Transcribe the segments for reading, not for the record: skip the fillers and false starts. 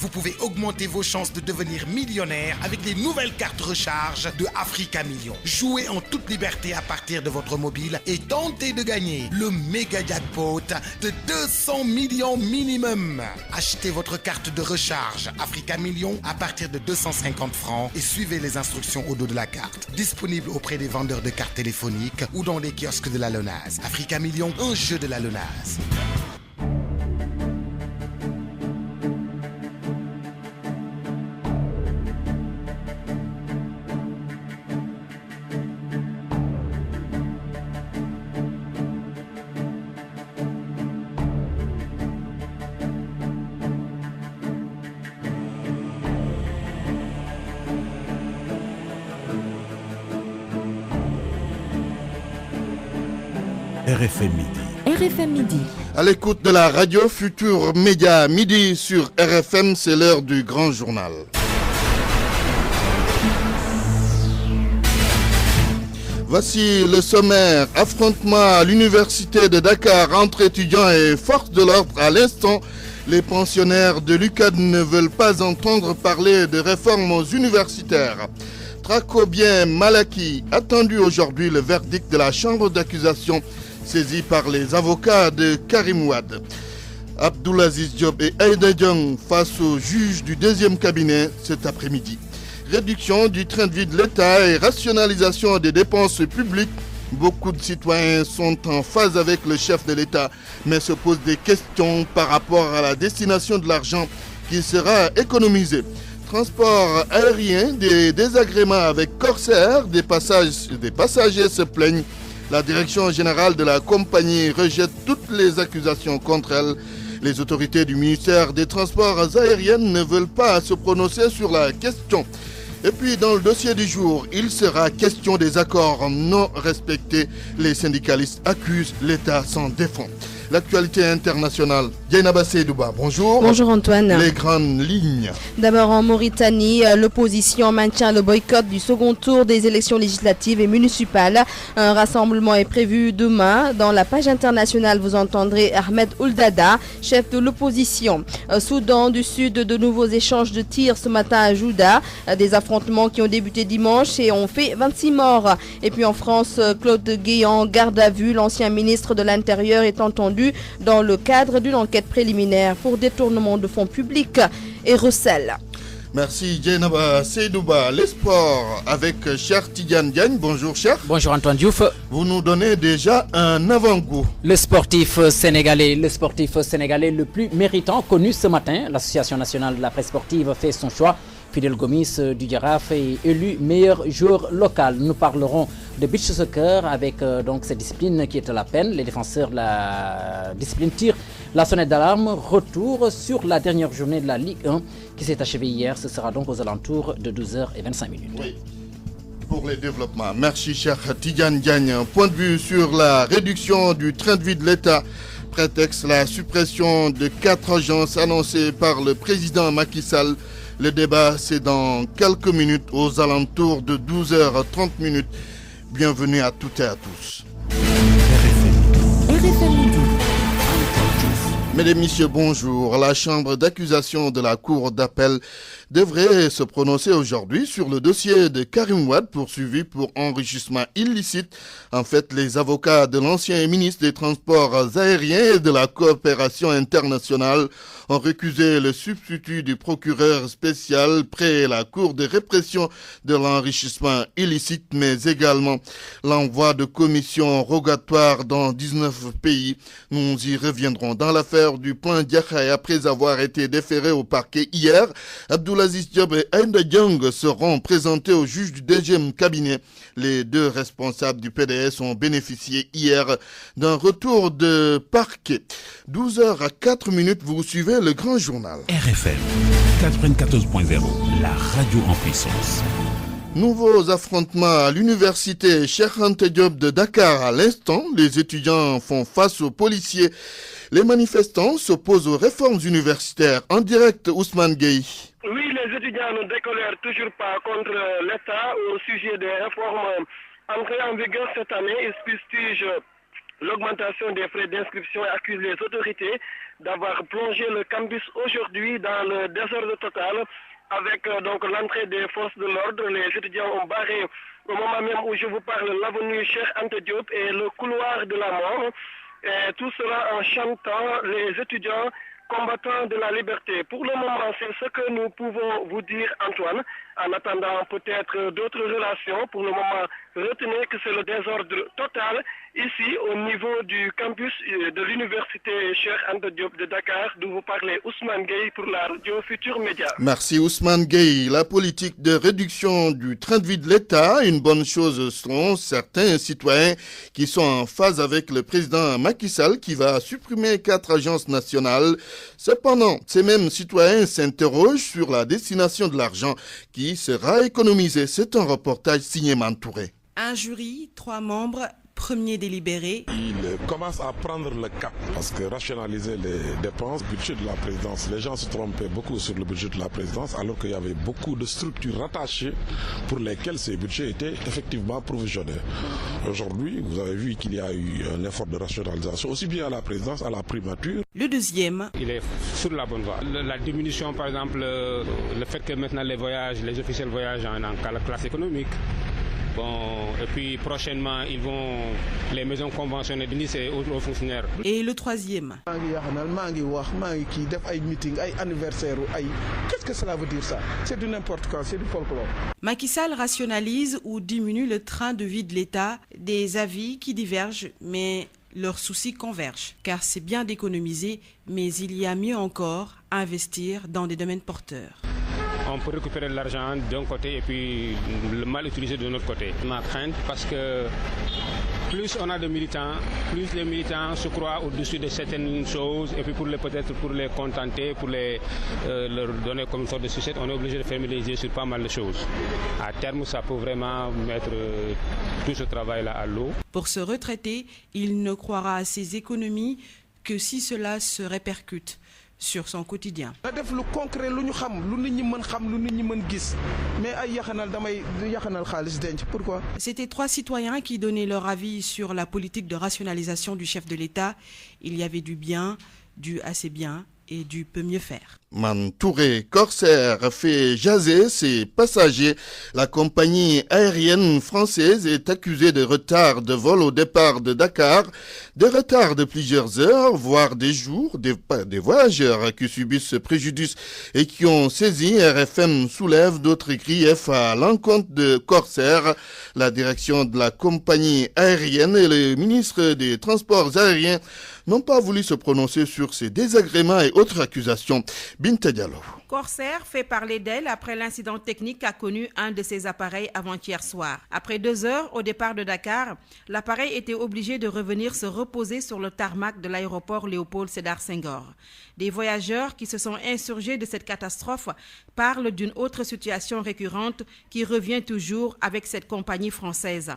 Vous pouvez augmenter vos chances de devenir millionnaire avec les nouvelles cartes recharge de Africa Millions. Jouez en toute liberté à partir de votre mobile et tentez de gagner le méga jackpot de 200 millions minimum. Achetez votre carte de recharge Africa Millions à partir de 250 francs et suivez les instructions au dos de la carte. Disponible auprès des vendeurs de cartes téléphoniques ou dans les kiosques de la LONASE. Africa Millions, un jeu de la LONASE. RFM Midi. RFM Midi. À l'écoute de la radio Futur Média, midi sur RFM, c'est l'heure du grand journal. Voici le sommaire. Affrontement à l'université de Dakar entre étudiants et forces de l'ordre. À l'instant, les pensionnaires de l'UCAD ne veulent pas entendre parler de réformes universitaires. Tracobien Malaki, attendu aujourd'hui le verdict de la chambre d'accusation saisi par les avocats de Karim Wade. Abdoulaziz Diop et Aïda Diong face au juge du deuxième cabinet cet après-midi. Réduction du train de vie de l'État et rationalisation des dépenses publiques. Beaucoup de citoyens sont en phase avec le chef de l'État, mais se posent des questions par rapport à la destination de l'argent qui sera économisé. Transport aérien, des désagréments avec Corsair, des passagers se plaignent. La direction générale de la compagnie rejette toutes les accusations contre elle. Les autorités du ministère des Transports aériens ne veulent pas se prononcer sur la question. Et puis dans le dossier du jour, il sera question des accords non respectés. Les syndicalistes accusent l'État s'en défend. L'actualité internationale. Dieynaba Seydouba, bonjour. Bonjour Antoine. Les grandes lignes. D'abord en Mauritanie, l'opposition maintient le boycott du second tour des élections législatives et municipales. Un rassemblement est prévu demain. Dans la page internationale, vous entendrez Ahmed Ouldada, chef de l'opposition. Soudan du Sud, de nouveaux échanges de tirs ce matin à Jouda. Des affrontements qui ont débuté dimanche et ont fait 26 morts. Et puis en France, Claude Guéant, garde à vue. L'ancien ministre de l'Intérieur est entendu dans le cadre d'une enquête préliminaire pour détournement de fonds publics et recel. Merci Dieynaba Seydouba. Les sports avec Cheikh Tidiane Diagne. Bonjour Cheikh. Bonjour Antoine Diouf. Vous nous donnez déjà un avant-goût. Le sportif sénégalais le plus méritant connu ce matin. L'Association nationale de la presse sportive fait son choix. Fidel Gomis du Giraffe est élu meilleur joueur local. Nous parlerons de beach soccer avec donc cette discipline qui est à la peine. Les défenseurs de la discipline tirent la sonnette d'alarme. Retour sur la dernière journée de la Ligue 1 qui s'est achevée hier. Ce sera donc aux alentours de 12h25. Oui. Pour les développements. Merci Cheikh Tidiane Diagne. Point de vue sur la réduction du train de vie de l'État. Prétexte la suppression de 4 agences annoncées par le président Macky Sall. Le débat, c'est dans quelques minutes, aux alentours de 12h30. Bienvenue à toutes et à tous. RFM Midi. Mesdames, Messieurs, bonjour. La chambre d'accusation de la Cour d'appel devrait se prononcer aujourd'hui sur le dossier de Karim Wade poursuivi pour enrichissement illicite. En fait, les avocats de l'ancien ministre des Transports aériens et de la coopération internationale ont récusé le substitut du procureur spécial près la Cour de répression de l'enrichissement illicite, mais également l'envoi de commissions rogatoires dans 19 pays. Nous y reviendrons dans l'affaire du plan Diakhaï après avoir été déféré au parquet hier. Abdoulaziz Diop et Aïda Diong seront présentés au juge du deuxième cabinet. Les deux responsables du PDS ont bénéficié hier d'un retour de parquet. 12h04, vous suivez le grand journal. RFM 94.0, la radio en puissance. Nouveaux affrontements à l'université Cheikh Anta Diop de Dakar. À l'instant, les étudiants font face aux policiers. Les manifestants s'opposent aux réformes universitaires. En direct, Ousmane Gueye. Oui, les étudiants ne décolèrent toujours pas contre l'État au sujet des réformes entrées en vigueur cette année. Ils fustigent l'augmentation des frais d'inscription et accuse les autorités d'avoir plongé le campus aujourd'hui dans le désordre total avec donc l'entrée des forces de l'ordre. Les étudiants ont barré au moment même où je vous parle l'avenue Cheikh Anta Diop et le couloir de la mort. Et tout cela en chantant les étudiants combattants de la liberté. Pour le moment, c'est ce que nous pouvons vous dire, Antoine. En attendant peut-être d'autres relations, pour le moment, retenez que c'est le désordre total ici au niveau du campus de l'université Cheikh Anta Diop de Dakar, d'où vous parlez Ousmane Gueye pour la radio Futur Média. Merci Ousmane Gueye. La politique de réduction du train de vie de l'État, une bonne chose selon certains citoyens qui sont en phase avec le président Macky Sall qui va supprimer 4 agences nationales. Cependant, ces mêmes citoyens s'interrogent sur la destination de l'argent qui sera économisé. C'est un reportage signé Mantouré. Un jury, 3 membres, premier délibéré. Il commence à prendre le cap parce que rationaliser les dépenses, budget de la présidence, les gens se trompaient beaucoup sur le budget de la présidence alors qu'il y avait beaucoup de structures rattachées pour lesquelles ces budgets étaient effectivement provisionnés. Aujourd'hui, vous avez vu qu'il y a eu un effort de rationalisation aussi bien à la présidence, à la primature. Le deuxième. Il est sur la bonne voie. La diminution, par exemple, le fait que maintenant les officiels voyagent en classe économique. Bon, et puis prochainement, les maisons conventionnées de Nice et aux fonctionnaires. Et le troisième. Qu'est-ce que cela veut dire ça? C'est du n'importe quoi, c'est du folklore. Macky Sall rationalise ou diminue le train de vie de l'État, des avis qui divergent, mais leurs soucis convergent. Car c'est bien d'économiser, mais il y a mieux encore à investir dans des domaines porteurs. On peut récupérer l'argent d'un côté et puis le mal utiliser de l'autre côté. Ma crainte, parce que plus on a de militants, plus les militants se croient au-dessus de certaines choses et puis peut-être pour les contenter, pour leur donner comme une sorte de sucette, on est obligé de fermer les yeux sur pas mal de choses. À terme, ça peut vraiment mettre tout ce travail-là à l'eau. Pour se retraiter, il ne croira à ses économies que si cela se répercute sur son quotidien. Pourquoi? C'était 3 citoyens qui donnaient leur avis sur la politique de rationalisation du chef de l'État. Il y avait du bien, du assez bien et du peut mieux faire. Mantouré, Corsair fait jaser ses passagers. La compagnie aérienne française est accusée de retard de vol au départ de Dakar, de retard de plusieurs heures, voire des jours. Des voyageurs qui subissent ce préjudice et qui ont saisi RFM soulève d'autres griefs à l'encontre de Corsair. La direction de la compagnie aérienne et le ministre des Transports aériens n'ont pas voulu se prononcer sur ces désagréments et autres accusations. Binta Diallo. Corsair fait parler d'elle après l'incident technique qu'a connu un de ses appareils avant-hier soir. Après 2 heures au départ de Dakar, l'appareil était obligé de revenir se reposer sur le tarmac de l'aéroport Léopold Sédar Senghor. Des voyageurs qui se sont insurgés de cette catastrophe parlent d'une autre situation récurrente qui revient toujours avec cette compagnie française.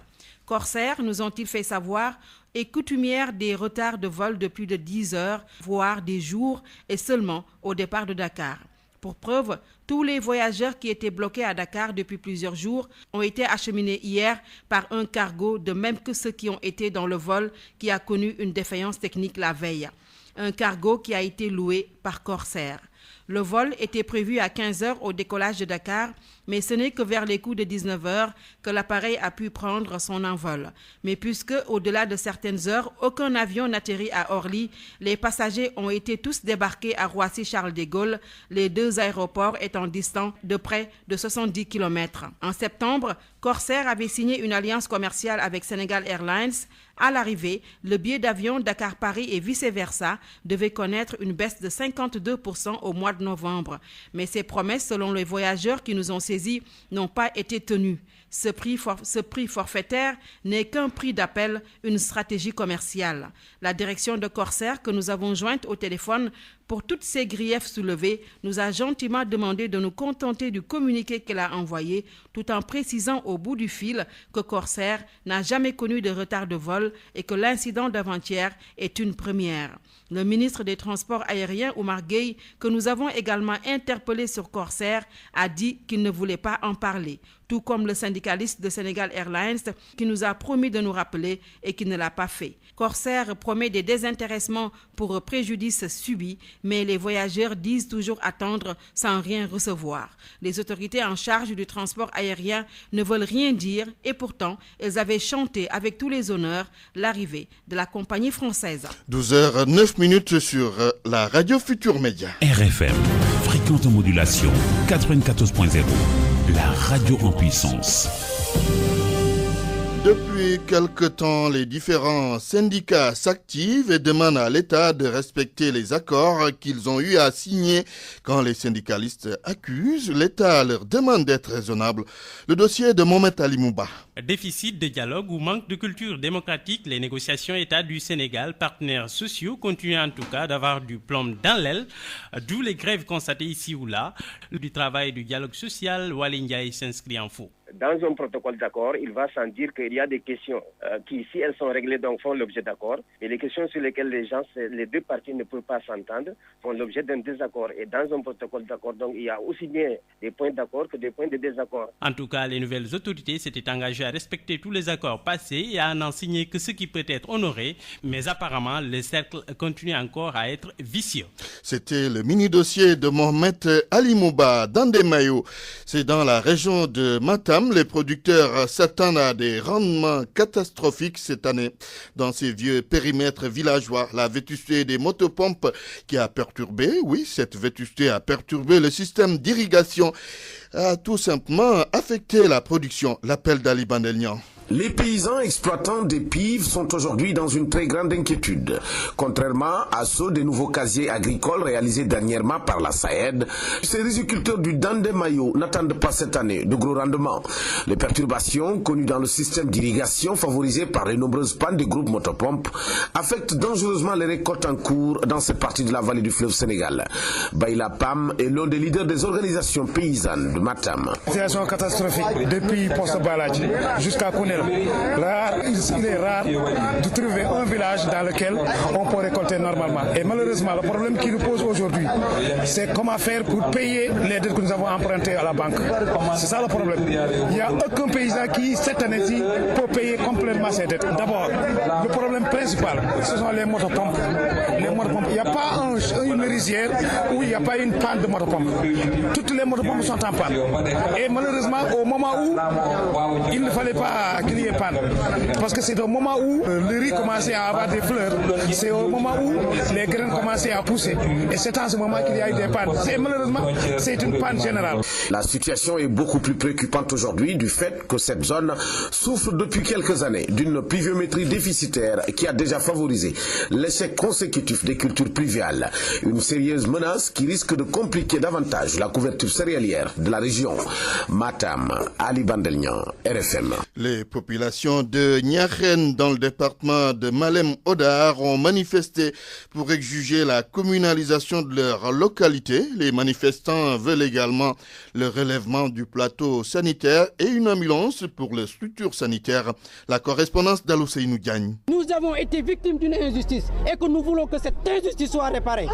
Corsair, nous ont-ils fait savoir, est coutumière des retards de vol de plus de 10 heures, voire des jours, et seulement au départ de Dakar. Pour preuve, tous les voyageurs qui étaient bloqués à Dakar depuis plusieurs jours ont été acheminés hier par un cargo, de même que ceux qui ont été dans le vol qui a connu une défaillance technique la veille. Un cargo qui a été loué par Corsair. Le vol était prévu à 15h au décollage de Dakar, mais ce n'est que vers les coups de 19h que l'appareil a pu prendre son envol. Mais puisque, au-delà de certaines heures, aucun avion n'atterrit à Orly, les passagers ont été tous débarqués à Roissy-Charles de Gaulle, les 2 aéroports étant distants de près de 70 km. En septembre, Corsair avait signé une alliance commerciale avec Senegal Airlines. À l'arrivée, le billet d'avion Dakar-Paris et vice-versa devait connaître une baisse de 52% au mois de novembre. Mais ces promesses, selon les voyageurs qui nous ont saisis, n'ont pas été tenues. Ce prix forfaitaire n'est qu'un prix d'appel, une stratégie commerciale. La direction de Corsair, que nous avons jointe au téléphone pour toutes ces griefs soulevés, nous a gentiment demandé de nous contenter du communiqué qu'elle a envoyé, tout en précisant au bout du fil que Corsair n'a jamais connu de retard de vol et que l'incident d'avant-hier est une première. Le ministre des Transports aériens, Oumar Gueye, que nous avons également interpellé sur Corsair, a dit qu'il ne voulait pas en parler. Tout comme le syndicaliste de Sénégal Airlines qui nous a promis de nous rappeler et qui ne l'a pas fait. Corsair promet des désintéressements pour préjudice subi, mais les voyageurs disent toujours attendre sans rien recevoir. Les autorités en charge du transport aérien ne veulent rien dire et pourtant, elles avaient chanté avec tous les honneurs l'arrivée de la compagnie française. 12h09 sur la radio Futur Média. RFM, fréquente modulation 94.0, la radio en puissance. Depuis quelque temps, les différents syndicats s'activent et demandent à l'État de respecter les accords qu'ils ont eu à signer. Quand les syndicalistes accusent, l'État leur demande d'être raisonnable. Le dossier de Mohamed Ali Mouba. Déficit de dialogue ou manque de culture démocratique, les négociations État du Sénégal, partenaires sociaux continuent en tout cas d'avoir du plomb dans l'aile, d'où les grèves constatées ici ou là. Du travail et du dialogue social, Waly Ndiaye s'inscrit en faux. Dans un protocole d'accord, il va sans dire qu'il y a des questions qui, si elles sont réglées, donc font l'objet d'accord. Et les questions sur lesquelles les deux parties ne peuvent pas s'entendre font l'objet d'un désaccord. Et dans un protocole d'accord, donc il y a aussi bien des points d'accord que des points de désaccord. En tout cas, les nouvelles autorités s'étaient engagées à respecter tous les accords passés et à n'en signer que ce qui peut être honoré. Mais apparemment, le cercle continue encore à être vicieux. C'était le mini-dossier de Mohamed Ali Mouba. Dans des maillots, c'est dans la région de Matam. Les producteurs s'attendent à des rendements catastrophiques cette année. Dans ces vieux périmètres villageois, la vétusté des motopompes qui a perturbé, cette vétusté a perturbé le système d'irrigation, a tout simplement affecté la production. L'appel d'Ali Bandelnian. Les paysans exploitants des pives sont aujourd'hui dans une très grande inquiétude. Contrairement à ceux des nouveaux casiers agricoles réalisés dernièrement par la SAED, ces riziculteurs du Dandemayo n'attendent pas cette année de gros rendements. Les perturbations connues dans le système d'irrigation favorisé par les nombreuses pannes des groupes motopompes affectent dangereusement les récoltes en cours dans cette partie de la vallée du fleuve Sénégal. Baïla Pam est l'un des leaders des organisations paysannes de Matam. Situation catastrophique depuis Poste Baladji jusqu'à Kounel. Là, il est rare de trouver un village dans lequel on peut récolter normalement. Et malheureusement, le problème qui nous pose aujourd'hui, c'est comment faire pour payer les dettes que nous avons empruntées à la banque. C'est ça le problème. Il n'y a aucun paysan qui, cette année-ci, peut payer complètement ses dettes. D'abord, le problème principal, ce sont les motopompes. Il n'y a pas une rizière où il n'y a pas une panne de motopompes. Toutes les motopompes sont en panne. Et malheureusement, au moment où il ne fallait pas qu'il y ait panne, parce que c'est au moment où le riz commençait à avoir des fleurs, c'est au moment où les graines commençaient à pousser. Et c'est en ce moment qu'il y a eu des pannes. Malheureusement, c'est une panne générale. La situation est beaucoup plus préoccupante aujourd'hui du fait que cette zone souffre depuis quelques années d'une pluviométrie déficitaire qui a déjà favorisé l'échec consécutif des cultures pluviales. Une sérieuse menace qui risque de compliquer davantage la couverture céréalière de la région. Matam, Ali Bandelnian, RFM. Les populations de Niakhène dans le département de Malem-Hodar ont manifesté pour exiger la communalisation de leur localité. Les manifestants veulent également le relèvement du plateau sanitaire et une ambulance pour les structures sanitaires. La correspondance d'Alouseinou Diagne. Nous avons été victimes d'une injustice et que nous voulons que cette injustice soit réparée.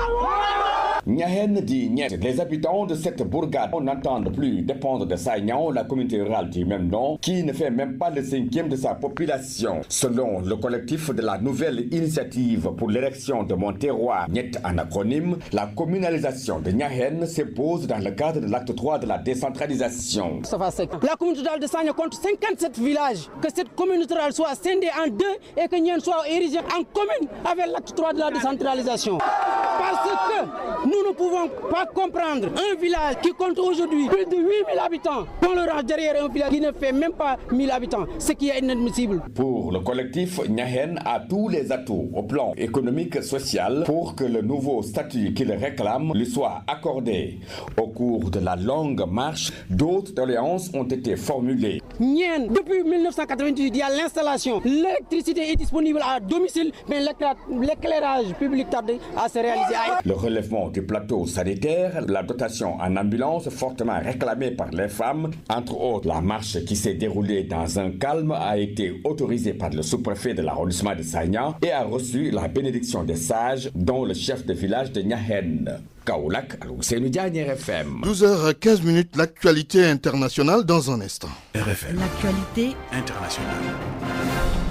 Niakhène dit Niet. Les habitants de cette bourgade n'entendent plus dépendre de Saignan, la communauté rurale du même nom, qui ne fait même pas le 5e de sa population. Selon le collectif de la nouvelle initiative pour l'érection de mon terroir, Niet en acronyme, la communalisation de Niakhène s'impose dans le cadre de l'acte 3 de la décentralisation. La communauté rurale de Saignan compte 57 villages. Que cette communauté rurale soit scindée en deux et que Niakhène soit érigée en commune avec l'acte 3 de la décentralisation. Parce que nous ne pouvons pas comprendre un village qui compte aujourd'hui plus de 8000 habitants, qu'on le range derrière un village qui ne fait même pas 1000 habitants, ce qui est inadmissible. Pour le collectif, Niakhène a tous les atouts au plan économique et social pour que le nouveau statut qu'il réclame lui soit accordé. Au cours de la longue marche, d'autres doléances ont été formulées. Niakhène, depuis 1998, il y a l'installation. L'électricité est disponible à domicile, mais l'éclairage public tarde à se réaliser. Le relèvement du plateau sanitaire, la dotation en ambulance fortement réclamée par les femmes. Entre autres, la marche qui s'est déroulée dans un calme a été autorisée par le sous-préfet de l'arrondissement de Sagna et a reçu la bénédiction des sages, dont le chef de village de Nyahen. Kaoulak, Ousseynou Diagne, RFM. 12h15, l'actualité internationale dans un instant. RFM. L'actualité internationale.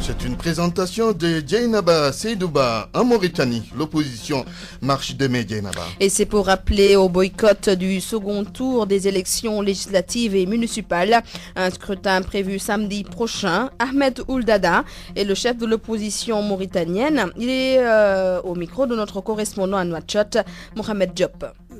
C'est une présentation de Djeynaba Seydouba en Mauritanie. L'opposition marche demain, Djeynaba. Et c'est pour rappeler au boycott du second tour des élections législatives et municipales. Un scrutin prévu samedi prochain. Ahmed Ouldada est le chef de l'opposition mauritanienne. Il est au micro de notre correspondant à Nouakchott, Mohamed Diop.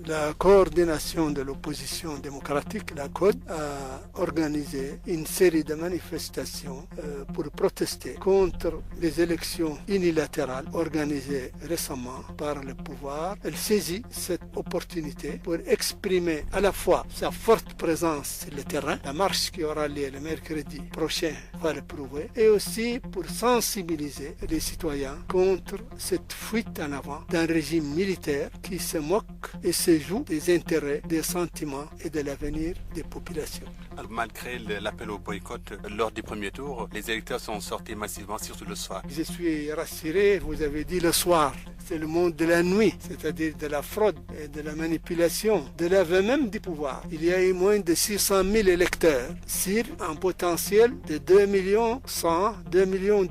La coordination de l'opposition démocratique, la CODE, a organisé une série de manifestations pour protester contre les élections unilatérales organisées récemment par le pouvoir. Elle saisit cette opportunité pour exprimer à la fois sa forte présence sur le terrain, la marche qui aura lieu le mercredi prochain va le prouver, et aussi pour sensibiliser les citoyens contre cette fuite en avant d'un régime militaire qui se moque et se joue des intérêts, des sentiments et de l'avenir des populations. Malgré l'appel au boycott lors du premier tour, les électeurs sont sortis massivement, surtout le soir. Je suis rassuré, vous avez dit le soir. C'est le monde de la nuit, c'est-à-dire de la fraude et de la manipulation, de l'aveu même du pouvoir. Il y a eu moins de 600 000 électeurs sur un potentiel de 2 200 000,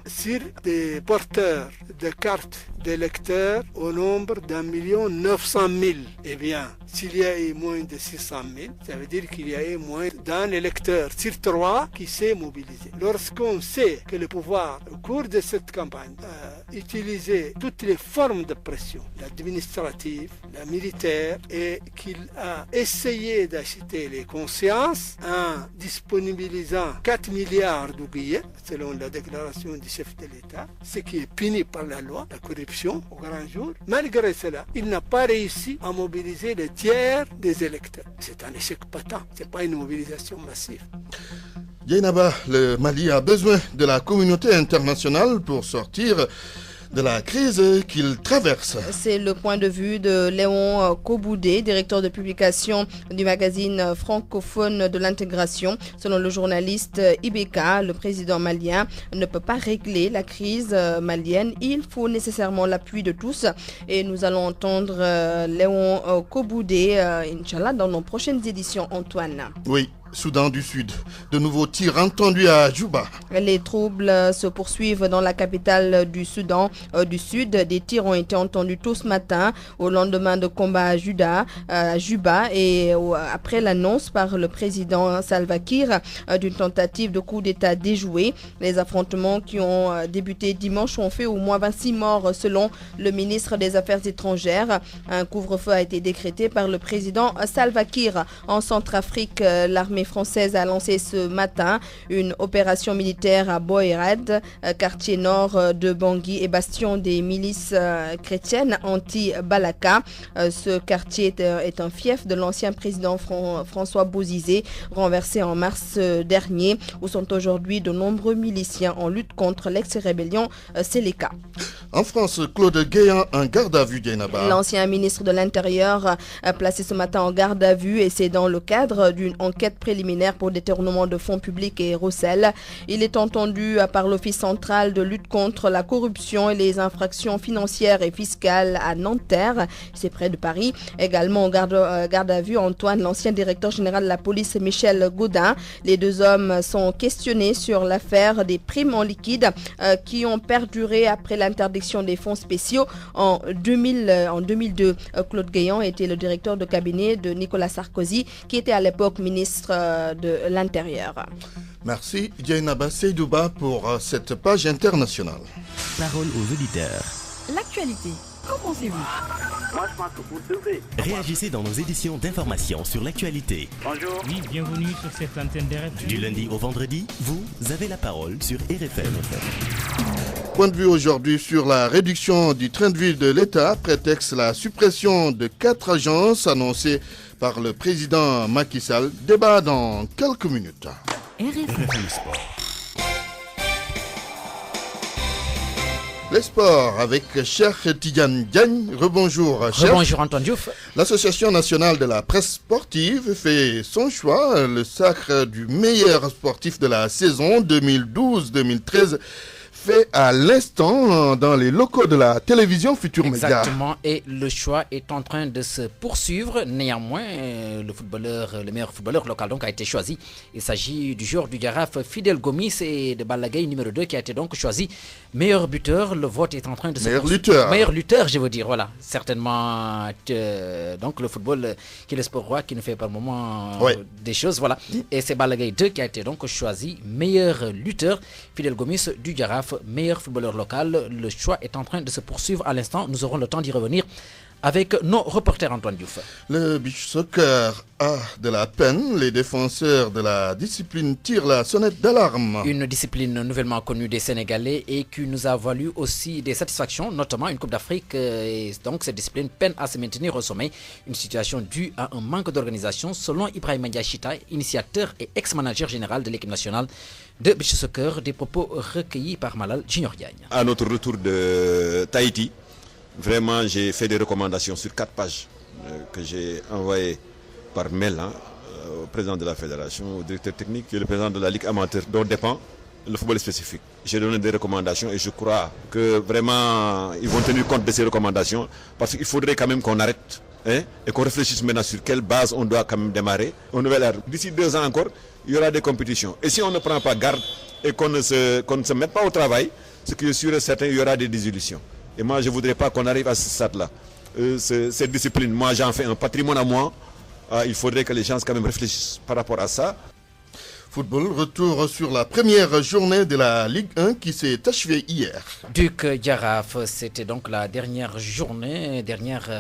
sur des porteurs de cartes d'électeurs au nombre d'1 900 000. Eh bien, s'il y a eu moins de 600 000, ça veut dire qu'il y a eu moins d'un électeur sur 3 qui s'est mobilisé. Lorsqu'on sait que le pouvoir, au cours de cette campagne, a utilisé toutes les formes de pression, l'administrative, la militaire, et qu'il a essayé d'acheter les consciences en disponibilisant 4 milliards de billets, selon la déclaration du chef de l'État, ce qui est puni par la loi, la corruption au grand jour. Malgré cela, il n'a pas réussi à mobiliser le tiers des électeurs. C'est un échec patent, ce n'est pas une mobilisation massive. Djeynaba, le Mali a besoin de la communauté internationale pour sortir de la crise qu'il traverse. C'est le point de vue de Léon Koboudé, directeur de publication du magazine francophone de l'intégration. Selon le journaliste Ibeka, le président malien ne peut pas régler la crise malienne. Il faut nécessairement l'appui de tous. Et nous allons entendre Léon Koboudé, Inch'Allah, dans nos prochaines éditions, Antoine. Oui. Soudan du Sud. De nouveaux tirs entendus à Djouba. Les troubles se poursuivent dans la capitale du Soudan du Sud. Des tirs ont été entendus tôt ce matin au lendemain de combats à Juba et après l'annonce par le président Salva Kiir d'une tentative de coup d'État déjouée. Les affrontements qui ont débuté dimanche ont fait au moins 26 morts selon le ministre des Affaires étrangères. Un couvre-feu a été décrété par le président Salva Kiir. En Centrafrique, l'armée française a lancé ce matin une opération militaire à Boerad, quartier nord de Bangui et bastion des milices chrétiennes anti-Balaka. Ce quartier est un fief de l'ancien président François Bozizé, renversé en mars dernier, où sont aujourd'hui de nombreux miliciens en lutte contre l'ex-rébellion Séléka. En France, Claude Guéant en garde à vue, Djeynaba. L'ancien ministre de l'Intérieur a placé ce matin en garde à vue et c'est dans le cadre d'une enquête préliminaire pour détournement de fonds publics et recel. Il est entendu par l'Office central de lutte contre la corruption et les infractions financières et fiscales à Nanterre, c'est près de Paris. Également en garde à vue, Antoine, l'ancien directeur général de la police, Michel Gaudin. Les deux hommes sont questionnés sur l'affaire des primes en liquide qui ont perduré après l'interdiction des fonds spéciaux en 2002. Claude Guéant était le directeur de cabinet de Nicolas Sarkozy, qui était à l'époque ministre de l'Intérieur. Merci Djeynaba Seydouba pour cette page internationale. Parole aux auditeurs. L'actualité, qu'en pensez-vous? Moi, je pense que vous devrez. Réagissez dans nos éditions d'information sur l'actualité. Bonjour. Oui, bienvenue sur cette antenne d'RFM. Du lundi au vendredi, vous avez la parole sur RFM. Point de vue aujourd'hui sur la réduction du train de vie de l'État, prétexte la suppression de 4 agences annoncées par le président Macky Sall. Débat dans quelques minutes. RFM Sport. Les sports avec Cheikh Tidiane Diagne. Rebonjour Cheikh. Rebonjour Antoine Diouf. L'Association nationale de la presse sportive fait son choix. Le sacre du meilleur sportif de la saison 2012-2013 fait à l'instant dans les locaux de la télévision Futur Média. Exactement, et le choix est en train de se poursuivre. Néanmoins, le meilleur footballeur local donc a été choisi. Il s'agit du joueur du Jaraaf Fidel Gomis et de Balla Gaye numéro 2 qui a été donc choisi meilleur buteur. Le vote est en train de se poursuivre. Meilleur lutteur, je veux dire, voilà. Certainement, donc le football qui est le sport roi qui nous fait par moment des choses, voilà. Et c'est Balla Gaye 2 qui a été donc choisi meilleur lutteur. Fidel Gomis du Jaraaf, meilleur footballeur local. Le choix est en train de se poursuivre à l'instant. Nous aurons le temps d'y revenir avec nos reporters Antoine Diouf. Le beach soccer a de la peine. Les défenseurs de la discipline tirent la sonnette d'alarme. Une discipline nouvellement connue des Sénégalais et qui nous a valu aussi des satisfactions, notamment une Coupe d'Afrique. Et donc cette discipline peine à se maintenir au sommet. Une situation due à un manque d'organisation selon Ibrahima Ndiachita, initiateur et ex-manager général de l'équipe nationale de beach soccer. Des propos recueillis par Malal Junior Diagne. À notre retour de Tahiti, vraiment, j'ai fait des recommandations sur 4 pages que j'ai envoyées par mail au président de la fédération, au directeur technique et le président de la Ligue amateur dont dépend le football spécifique. J'ai donné des recommandations et je crois que vraiment ils vont tenir compte de ces recommandations parce qu'il faudrait quand même qu'on arrête et qu'on réfléchisse maintenant sur quelle base on doit quand même démarrer au nouvel ère. D'ici 2 ans encore, il y aura des compétitions. Et si on ne prend pas garde et qu'on ne se mette pas au travail, ce qui est sûr et certain, il y aura des désillusions. Et moi, je ne voudrais pas qu'on arrive à ce stade-là. Cette discipline, moi, j'en fais un patrimoine à moi. Il faudrait que les gens quand même réfléchissent par rapport à ça. Football, retour sur la première journée de la Ligue 1 qui s'est achevée hier. Duc Jaraaf, c'était donc la dernière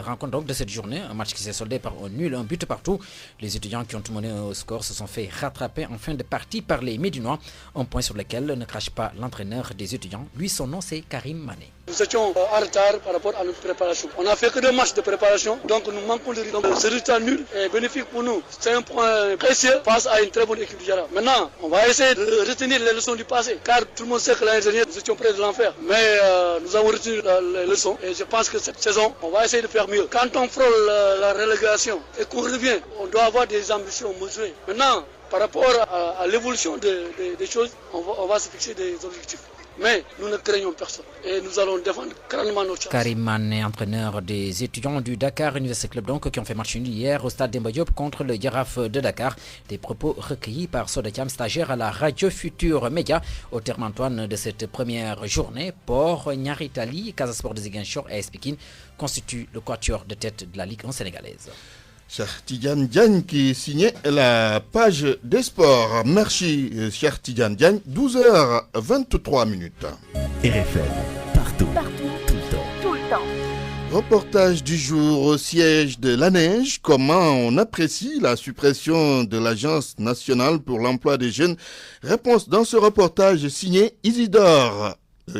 rencontre donc de cette journée. Un match qui s'est soldé par un nul, un but partout. Les étudiants qui ont mené au score se sont fait rattraper en fin de partie par les Médinois. Un point sur lequel ne crache pas l'entraîneur des étudiants. Lui, son nom, c'est Karim Mané. Nous étions en retard par rapport à notre préparation. On n'a fait que 2 matchs de préparation, donc nous manquons de rythme. Ce résultat nul est bénéfique pour nous. C'est un point précieux face à une très bonne équipe du Jaraaf. Maintenant, on va essayer de retenir les leçons du passé, car tout le monde sait que l'année dernière, nous étions près de l'enfer. Mais nous avons retenu les leçons et je pense que cette saison, on va essayer de faire mieux. Quand on frôle la relégation et qu'on revient, on doit avoir des ambitions mesurées. Maintenant, par rapport à l'évolution des choses, on va se fixer des objectifs. Mais nous ne craignons personne et nous allons défendre crânement notre chance. Karim Mané, entraîneur des étudiants du Dakar University Club donc, qui ont fait match nul hier au stade Demba Diop contre le Jaraaf de Dakar. Des propos recueillis par Sodatiam, stagiaire à la radio Futur Média. Au terme Antoine de cette première journée, Port, Nyaritali, Casa Sport de Ziguinchor et AS Pikine constituent le quatuor de tête de la Ligue 1 sénégalaise. Cheikh Tidiane Diagne qui signait la page des sports. Merci Cheikh Tidiane Diagne, 12h23. RFM, partout, tout le temps. Reportage du jour au siège de la Neige. Comment on apprécie la suppression de l'Agence nationale pour l'emploi des jeunes? Réponse dans ce reportage signé Isidore.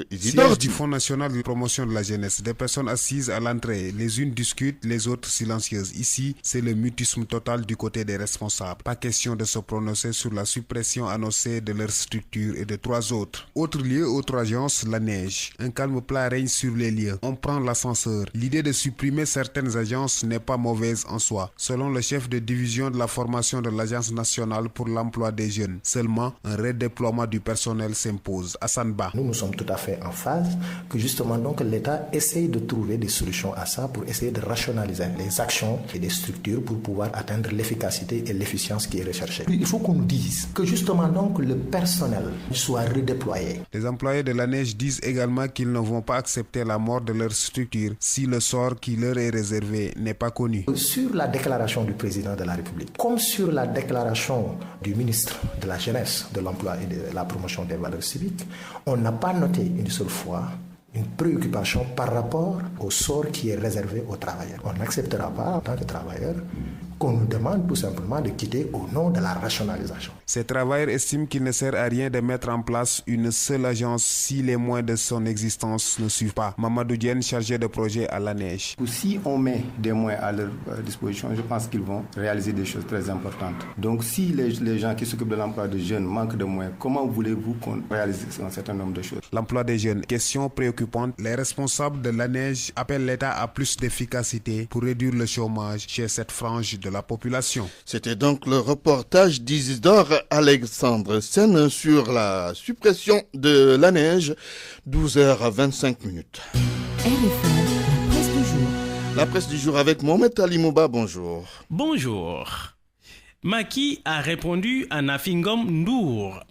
Siège du Fonds national de promotion de la jeunesse. Des personnes assises à l'entrée. Les unes discutent, les autres silencieuses. Ici, c'est le mutisme total du côté des responsables. Pas question de se prononcer sur la suppression annoncée de leur structure et de 3 autres. Autre lieu, autre agence, la Neige. Un calme plat règne sur les lieux. On prend l'ascenseur. L'idée de supprimer certaines agences n'est pas mauvaise en soi. Selon le chef de division de la formation de l'Agence nationale pour l'emploi des jeunes, seulement un redéploiement du personnel s'impose. Hassan Ba. Nous sommes tout à fait en phase que justement donc l'État essaye de trouver des solutions à ça pour essayer de rationaliser les actions et les structures pour pouvoir atteindre l'efficacité et l'efficience qui est recherchée. Il faut qu'on dise que justement donc le personnel soit redéployé. Les employés de la Neige disent également qu'ils ne vont pas accepter la mort de leur structure si le sort qui leur est réservé n'est pas connu. Sur la déclaration du président de la République, comme sur la déclaration du ministre de la Jeunesse, de l'Emploi et de la Promotion des valeurs civiques, on n'a pas noté une seule fois une préoccupation par rapport au sort qui est réservé aux travailleurs. On n'acceptera pas en tant que travailleur qu'on nous demande tout simplement de quitter au nom de la rationalisation. Ces travailleurs estiment qu'il ne sert à rien de mettre en place une seule agence si les moyens de son existence ne suivent pas. Mamadou Diène, chargé de projet à l'ANEJ. Si on met des moyens à leur disposition, je pense qu'ils vont réaliser des choses très importantes. Donc si les gens qui s'occupent de l'emploi des jeunes manquent de moyens, comment voulez-vous qu'on réalise un certain nombre de choses? L'emploi des jeunes, question préoccupante. Les responsables de l'ANEJ appellent l'État à plus d'efficacité pour réduire le chômage chez cette frange de la population. C'était donc le reportage d'Isidore Alexandre Sen sur la suppression de l'ANEJ, 12h25. La presse du jour avec Mohamed Ali Mouba, bonjour. Bonjour. Macky a répondu à Nafingom Ndour.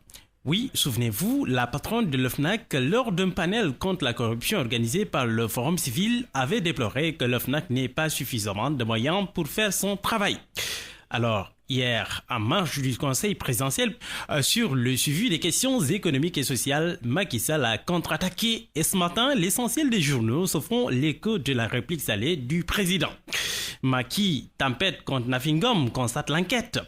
Oui, souvenez-vous, la patronne de l'OFNAC, lors d'un panel contre la corruption organisé par le Forum civil, avait déploré que l'OFNAC n'ait pas suffisamment de moyens pour faire son travail. Alors, hier, en marge du Conseil présidentiel sur le suivi des questions économiques et sociales, Macky Sall a contre-attaqué et ce matin, l'essentiel des journaux se font l'écho de la réplique salée du président. Macky, tempête contre Nafingom, constate l'enquête.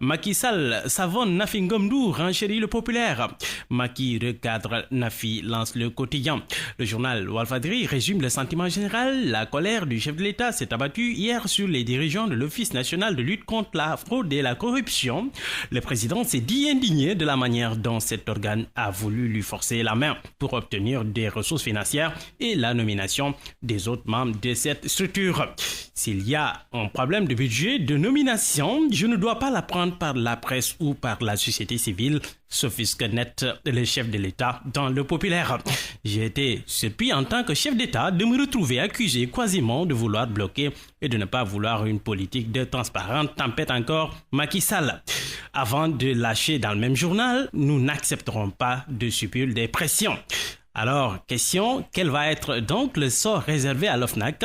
Macky Sall savonne Nafingom Ndour, renchérit le populaire. Macky recadre Nafi, lance le quotidien. Le journal Walfadri résume le sentiment général. La colère du chef de l'État s'est abattue hier sur les dirigeants de l'Office national de lutte contre la fraude et la corruption. Le président s'est dit indigné de la manière dont cet organe a voulu lui forcer la main pour obtenir des ressources financières et la nomination des autres membres de cette structure. S'il y a un problème de budget, de nomination, je ne dois pas l'apprendre par la presse ou par la société civile, s'offusque net le chef de l'État dans le populaire. J'ai été surpris en tant que chef d'État de me retrouver accusé quasiment de vouloir bloquer et de ne pas vouloir une politique de transparence, tempête encore Macky Sall. Avant de lâcher dans le même journal, nous n'accepterons pas de subir des pressions. Alors, question, quel va être donc le sort réservé à l'OFNAC ?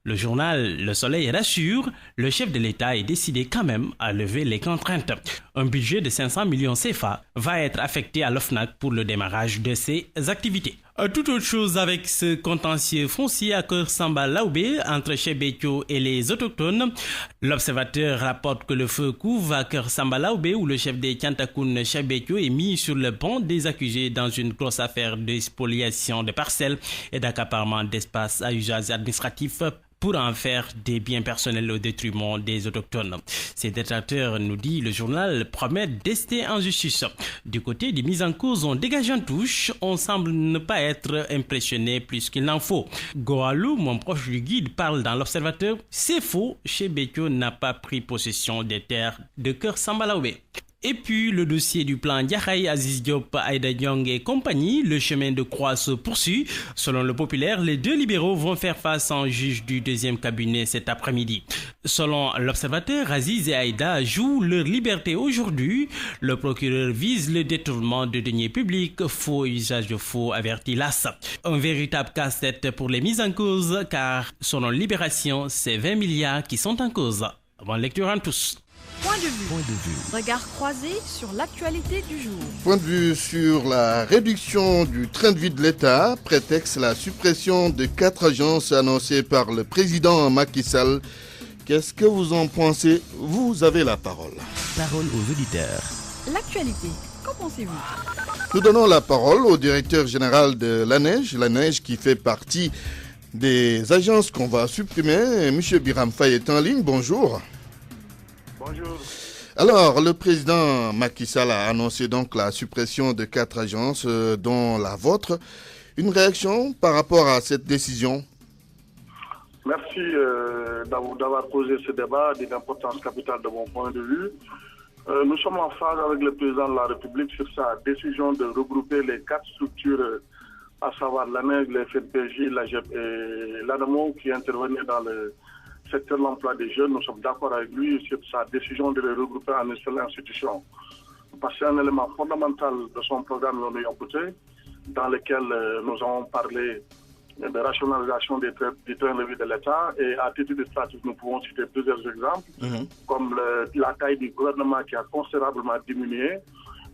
Le journal Le Soleil rassure, le chef de l'État est décidé quand même à lever les contraintes. Un budget de 500 millions CFA va être affecté à l'OFNAC pour le démarrage de ses activités. Toute autre chose avec ce contentieux foncier à Keur Samba Laoubé entre Chebetio et les autochtones. L'observateur rapporte que le feu couvre à Keur Samba Laoubé où le chef des Tiantakoun Chebetio est mis sur le banc des accusés dans une grosse affaire de spoliation de parcelles et d'accaparement d'espaces à usage administratif pour en faire des biens personnels au détriment des autochtones. Ces détracteurs, nous dit le journal, promettent d'ester en justice. Du côté des mises en cause, on dégage en touche, on semble ne pas être impressionné plus qu'il n'en faut. Goalou, mon proche du guide, parle dans l'Observateur. C'est faux, Chebetio n'a pas pris possession des terres de Keur Samba Laoubé. Et puis, le dossier du plan Diakhaye, Aziz Diop, Aïda Diong et compagnie, le chemin de croix se poursuit. Selon le populaire, les deux libéraux vont faire face à un juge du deuxième cabinet cet après-midi. Selon l'Observateur, Aziz et Aïda jouent leur liberté aujourd'hui. Le procureur vise le détournement de deniers publics, faux usage de faux, avertit l'AS. Un véritable casse-tête pour les mises en cause, car selon Libération, c'est 20 milliards qui sont en cause. Bonne lecture à tous. Point de vue. Regard croisé sur l'actualité du jour. Point de vue sur la réduction du train de vie de l'État, prétexte la suppression de 4 agences annoncées par le président Macky Sall. Qu'est-ce que vous en pensez? Vous avez la parole. Parole aux auditeurs. L'actualité, qu'en pensez-vous? Nous donnons la parole au directeur général de l'ANEJ qui fait partie des agences qu'on va supprimer. Monsieur Biram Faye est en ligne, bonjour. Bonjour. Alors, le président Macky Sall a annoncé donc la suppression de 4 agences, dont la vôtre. Une réaction par rapport à cette décision? Merci d'avoir posé ce débat d'une importance capitale de mon point de vue. Nous sommes en phase avec le président de la République sur sa décision de regrouper les 4 structures, à savoir l'ANEJ, le FNPJ, l'AGEP et l'ANAMO, qui intervenaient dans le secteur de l'emploi des jeunes. Nous sommes d'accord avec lui sur sa décision de les regrouper en une seule institution. Parce que c'est un élément fondamental de son programme l'ONU Yampoté, dans lequel nous avons parlé de rationalisation du train de vie de l'État. Et à titre illustratif, nous pouvons citer plusieurs exemples, comme la taille du gouvernement qui a considérablement diminué,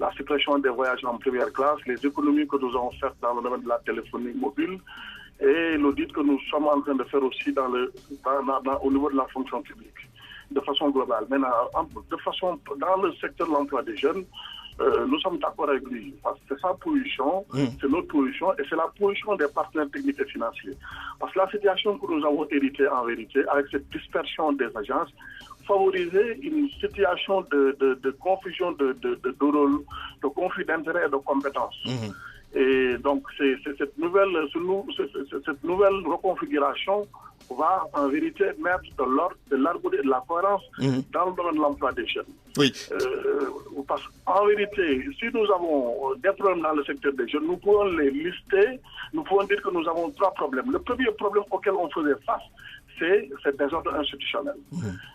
la suppression des voyages en première classe, les économies que nous avons faites dans le domaine de la téléphonie mobile, et l'audit que nous sommes en train de faire aussi au niveau de la fonction publique. de façon globale. Maintenant, dans le secteur de l'emploi des jeunes, nous sommes d'accord avec lui. Parce que c'est sa position, c'est notre position et c'est la position des partenaires techniques et financiers. Parce que la situation que nous avons héritée en vérité, avec cette dispersion des agences, favorisait une situation de confusion de rôle, de conflit d'intérêts et de compétences. Et donc, cette nouvelle reconfiguration va en vérité mettre de l'ordre, de l'harmonie et de la cohérence dans le domaine de l'emploi des jeunes. Oui. Parce qu'en vérité, si nous avons des problèmes dans le secteur des jeunes, nous pouvons les lister, nous pouvons dire que nous avons 3 problèmes. Le premier problème auquel on faisait face, c'est ce désordre institutionnel.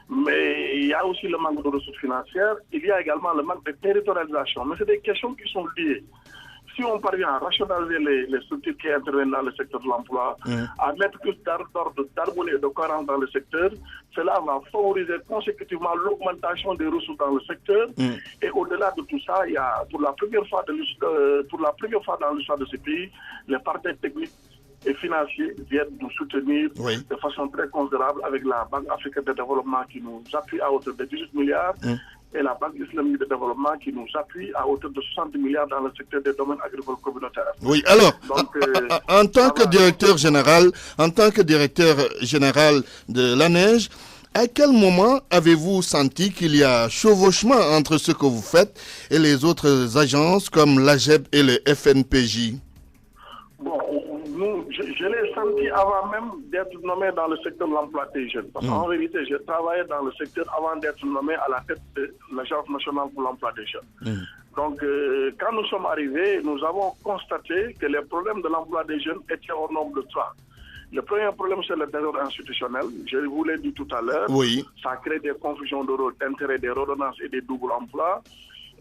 Mais il y a aussi le manque de ressources financières, il y a également le manque de territorialisation. Mais c'est des questions qui sont liées. Si on parvient à rationaliser les structures qui interviennent dans le secteur de l'emploi, à mettre plus d'harmonie et de cohérence dans le secteur, cela va favoriser consécutivement l'augmentation des ressources dans le secteur. Et au-delà de tout ça, il y a pour la première fois dans l'histoire de ce pays, les partenaires techniques et financiers viennent nous soutenir de façon très considérable avec la Banque africaine de développement qui nous appuie à hauteur de 18 milliards et la Banque islamique de développement qui nous appuie à hauteur de 60 milliards dans le secteur des domaines agricoles communautaires. Oui, alors, en tant que directeur général de l'ANEJ, à quel moment avez-vous senti qu'il y a chevauchement entre ce que vous faites et les autres agences comme l'AGEB et le FNPJ? Bon, je l'ai senti avant même d'être nommé dans le secteur de l'emploi des jeunes. Parce qu'en vérité, j'ai travaillé dans le secteur avant d'être nommé à la tête de l'Agence nationale pour l'emploi des jeunes. Donc, quand nous sommes arrivés, nous avons constaté que les problèmes de l'emploi des jeunes étaient au nombre de 3. Le premier problème, c'est le désordre institutionnel. Je vous l'ai dit tout à l'heure. Ça crée des confusions de rôle, d'intérêts, des redondances et des doubles emplois.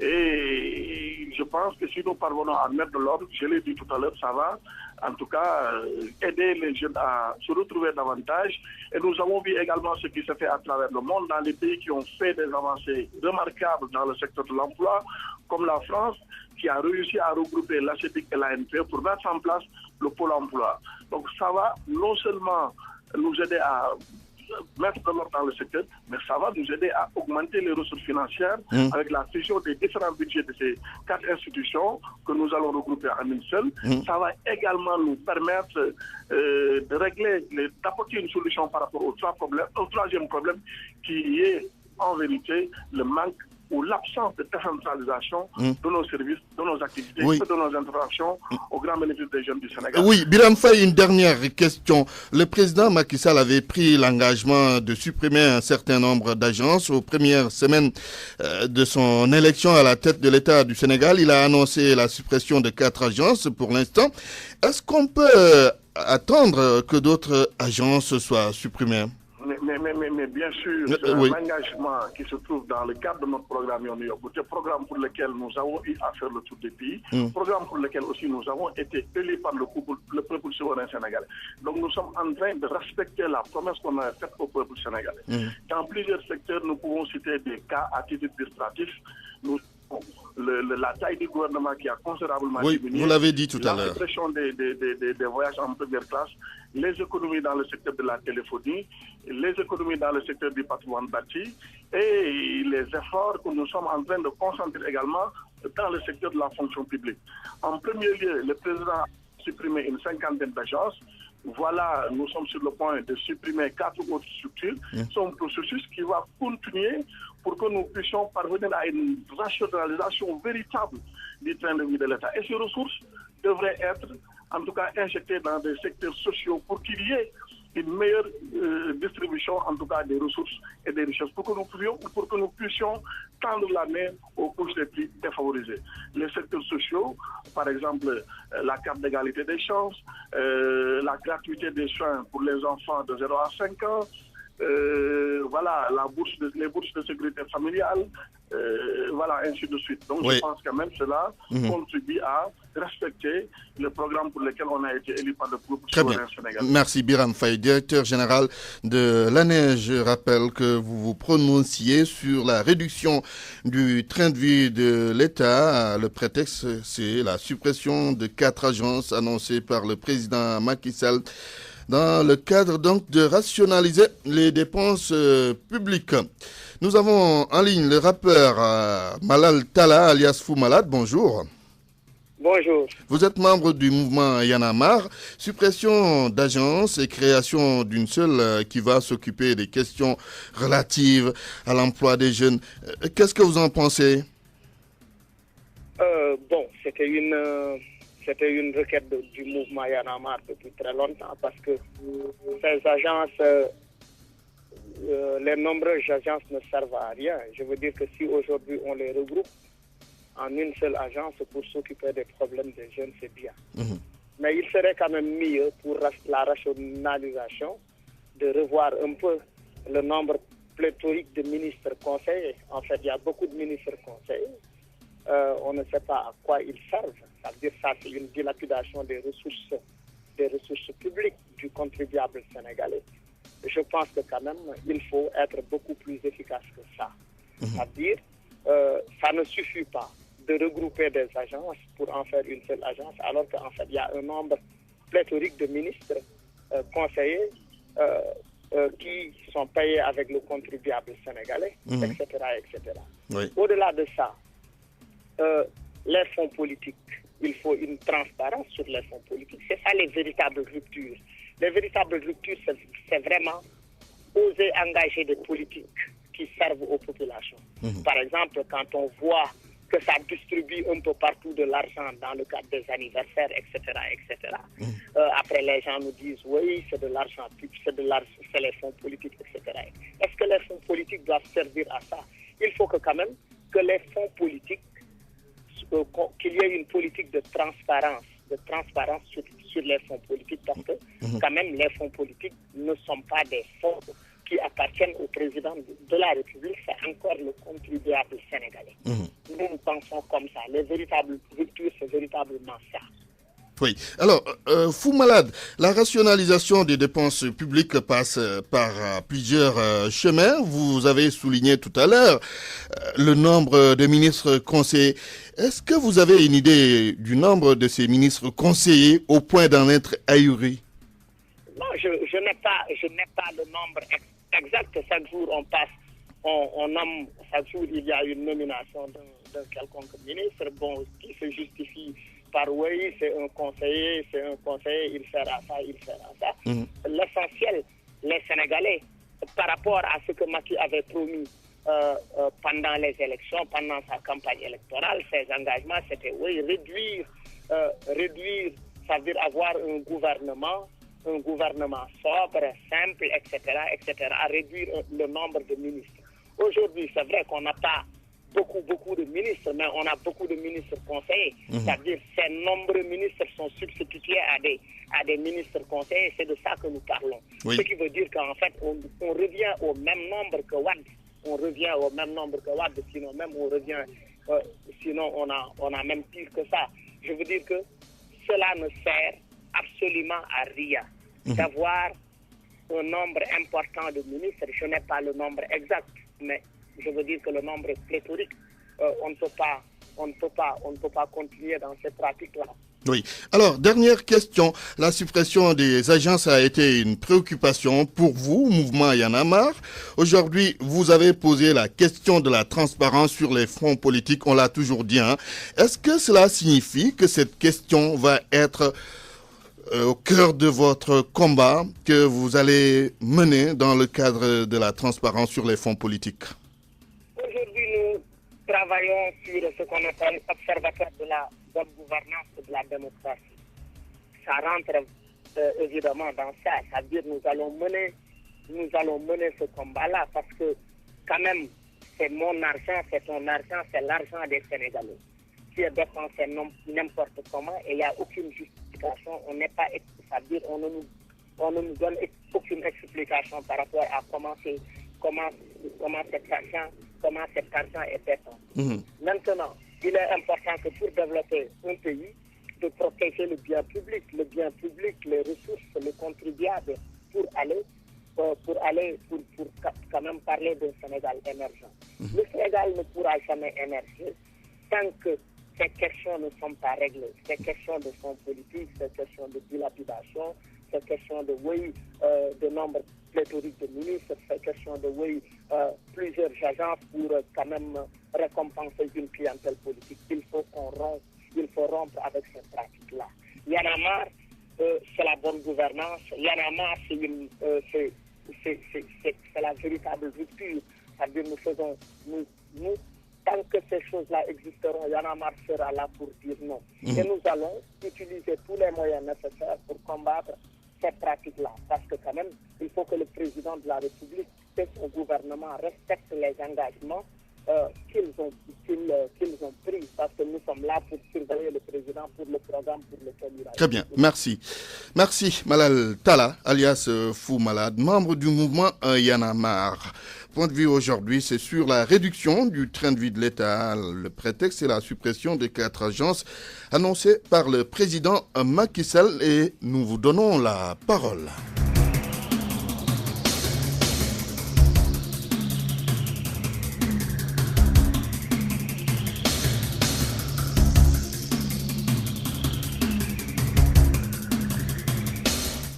Et je pense que si nous parvenons à mettre de l'ordre, je l'ai dit tout à l'heure, ça va en tout cas aider les jeunes à se retrouver davantage. Et nous avons vu également ce qui se fait à travers le monde dans les pays qui ont fait des avancées remarquables dans le secteur de l'emploi, comme la France, qui a réussi à regrouper l'ACEPIC et l'ANP pour mettre en place le pôle emploi. Donc ça va non seulement nous aider à mettre de l'ordre dans le secteur, mais ça va nous aider à augmenter les ressources financières avec la fusion des différents budgets de ces 4 institutions que nous allons regrouper en une seule. Ça va également nous permettre de régler, d'apporter une solution par rapport au 3e problème qui est en vérité le manque ou l'absence de décentralisation de nos services, de nos activités et de nos interventions au grand bénéfice des jeunes du Sénégal. Oui, Birame Faye, une dernière question. Le président Macky Sall avait pris l'engagement de supprimer un certain nombre d'agences aux premières semaines de son élection à la tête de l'État du Sénégal. Il a annoncé la suppression de 4 agences pour l'instant. Est-ce qu'on peut attendre que d'autres agences soient supprimées? Mais bien sûr, c'est un engagement qui se trouve dans le cadre de notre programme Yonuyoku, programme pour lequel nous avons eu à faire le tour des pays, programme pour lequel aussi nous avons été élus par le peuple souverain sénégalais. Donc nous sommes en train de respecter la promesse qu'on a faite au peuple sénégalais. Dans plusieurs secteurs, nous pouvons citer des cas à titre illustratif. La taille du gouvernement qui a considérablement diminué. Vous l'avez dit tout à l'heure. La suppression des voyages en première classe, les économies dans le secteur de la téléphonie, les économies dans le secteur du patrimoine bâti et les efforts que nous sommes en train de concentrer également dans le secteur de la fonction publique. En premier lieu, le président a supprimé une 50aine d'agences. Voilà, nous sommes sur le point de supprimer 4 autres structures. C'est un processus qui va continuer pour que nous puissions parvenir à une rationalisation véritable du train de vie de l'État. Et ces ressources devraient être, en tout cas, injectées dans des secteurs sociaux pour qu'il y ait une meilleure distribution, en tout cas, des ressources et des richesses, pour que nous puissions tendre la main aux couches les plus défavorisées. Les secteurs sociaux, par exemple, la carte d'égalité des chances, la gratuité des soins pour les enfants de 0 à 5 ans, voilà, les bourses de sécurité familiale, voilà, ainsi de suite. Donc je pense que même cela contribue à respecter le programme pour lequel on a été élu par le groupe souverain sénégalais. Merci Birame Faye, directeur général de l'ANEJ. Je rappelle que vous vous prononciez sur la réduction du train de vie de l'État. Le prétexte, c'est la suppression de 4 agences annoncées par le président Macky Sall dans le cadre donc de rationaliser les dépenses publiques. Nous avons en ligne le rappeur Malal Talla alias Fou Malade. Bonjour. Bonjour. Vous êtes membre du mouvement Y en a marre. Suppression d'agences et création d'une seule qui va s'occuper des questions relatives à l'emploi des jeunes. Qu'est-ce que vous en pensez? Bon, c'était une requête du mouvement Y en a marre depuis très longtemps parce que ces agences, les nombreuses agences ne servent à rien. Je veux dire que si aujourd'hui on les regroupe en une seule agence pour s'occuper des problèmes des jeunes, c'est bien. Mais il serait quand même mieux pour la rationalisation de revoir un peu le nombre pléthorique de ministres conseillers. En fait, il y a beaucoup de ministres conseillers. On ne sait pas à quoi ils servent. Ça veut dire que ça, c'est une dilapidation des ressources publiques du contribuable sénégalais. Je pense que quand même, il faut être beaucoup plus efficace que ça. Ça veut dire ça ne suffit pas de regrouper des agences pour en faire une seule agence, alors qu'en fait, il y a un nombre pléthorique de ministres conseillers qui sont payés avec le contribuable sénégalais, etc. etc. Oui. Au-delà de ça, les fonds politiques, il faut une transparence sur les fonds politiques. C'est ça les véritables ruptures. Les véritables ruptures, c'est vraiment oser engager des politiques qui servent aux populations. Par exemple, quand on voit que ça distribue un peu partout de l'argent dans le cadre des anniversaires, etc., etc. Après, les gens nous disent, oui, c'est de l'argent public, c'est les fonds politiques, etc. Est-ce que les fonds politiques doivent servir à ça? Il faut que quand même que les fonds politiques, qu'il y ait une politique de transparence sur les fonds politiques, parce que quand même, les fonds politiques ne sont pas des fonds qui appartiennent au président de la République, c'est encore le contribuable sénégalais. Nous pensons comme ça. Les véritables ruptures, c'est véritablement ça. Oui. Alors, Fou Malade, la rationalisation des dépenses publiques passe par plusieurs chemins. Vous avez souligné tout à l'heure le nombre de ministres conseillers. Est-ce que vous avez une idée du nombre de ces ministres conseillers au point d'en être ahuri? Non, je n'ai pas le nombre exact. Chaque jour, on nomme, chaque jour, il y a une nomination d'un quelconque ministre, qui se justifie par oui, c'est un conseiller, il fera ça, il fera ça. L'essentiel, les Sénégalais, par rapport à ce que Macky avait promis pendant les élections, pendant sa campagne électorale, ses engagements, c'était oui, réduire, ça veut dire avoir un gouvernement sobre, simple, etc., à réduire le nombre de ministres. Aujourd'hui, c'est vrai qu'on n'a pas beaucoup de ministres, mais on a beaucoup de ministres conseillers. C'est-à-dire ces nombreux ministres sont substitués à des ministres conseillers. C'est de ça que nous parlons. Oui. Ce qui veut dire qu'en fait, on revient au même nombre que Wade. Sinon même on revient, sinon on a même pire que ça. Je veux dire que cela ne sert absolument à rien d'avoir un nombre important de ministres. Je n'ai pas le nombre exact, mais je veux dire que le nombre est pléthorique. On ne peut pas continuer dans cette pratique-là. Oui. Alors, dernière question. La suppression des agences a été une préoccupation pour vous, mouvement Y en a marre. Aujourd'hui, vous avez posé la question de la transparence sur les fonds politiques. On l'a toujours dit. Est-ce que cela signifie que cette question va être au cœur de votre combat que vous allez mener dans le cadre de la transparence sur les fonds politiques? Aujourd'hui, nous travaillons sur ce qu'on appelle l'observatoire de la bonne gouvernance et de la démocratie. Ça rentre évidemment dans ça. Ça veut dire que nous allons mener ce combat-là parce que quand même, c'est mon argent, c'est ton argent, c'est l'argent des Sénégalais qui est dépensé n'importe comment et il n'y a aucune justification. On n'est pas, ça veut dire on ne nous donne aucune explication par rapport à comment cet argent est dépensé. Maintenant, il est important que pour développer un pays, de protéger le bien public, les ressources, le contribuable, pour quand même parler d'un Sénégal émergent. Le Sénégal ne pourra jamais émerger tant que ces questions ne sont pas réglées. Ces questions de fonds politiques, ces questions de dilapidation, c'est question de de nombre pléthorique de ministres, c'est question de plusieurs agences pour quand même récompenser une clientèle politique. Il faut rompre avec cette pratique-là. Y en a marre, c'est la bonne gouvernance. Y en a marre, c'est la véritable rupture. C'est-à-dire nous, tant que ces choses-là existeront, Y en a marre sera là pour dire non. Et nous allons utiliser tous les moyens nécessaires pour combattre cette pratique-là. Parce que quand même, il faut que le président de la République et son gouvernement respectent les engagements qu'ils ont pris. Parce que nous sommes là pour surveiller le président pour le programme pour lequel il a... Très bien, merci. Merci, Malal Talla, alias Fou Malade, membre du mouvement Y en a marre. Point de vue aujourd'hui, c'est sur la réduction du train de vie de l'État. Le prétexte, c'est la suppression des 4 agences annoncées par le président Macky Sall et nous vous donnons la parole.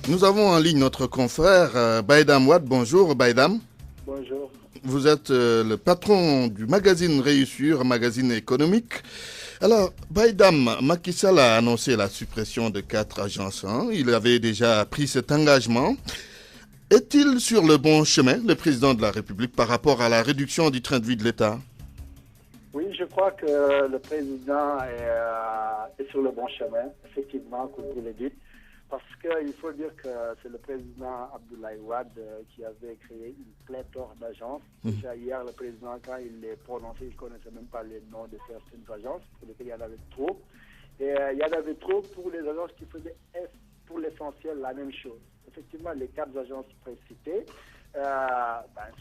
Nous avons en ligne notre confrère Baïdam Ouad. Bonjour Baïdam. Bonjour. Vous êtes le patron du magazine Réussir, magazine économique. Alors, Baïdam, Macky Sall a annoncé la suppression de 4 agences. Il avait déjà pris cet engagement. Est-il sur le bon chemin, le président de la République, par rapport à la réduction du train de vie de l'État? Oui, je crois que le président est sur le bon chemin, effectivement, comme vous le dites. Parce qu'il faut dire que c'est le président Abdoulaye Wade qui avait créé une pléthore d'agences. Déjà hier, le président, quand il les prononçait, il ne connaissait même pas les noms de certaines agences, pour lesquelles il y en avait trop. Et il y en avait trop pour les agences qui faisaient pour l'essentiel la même chose. Effectivement, les 4 agences précitées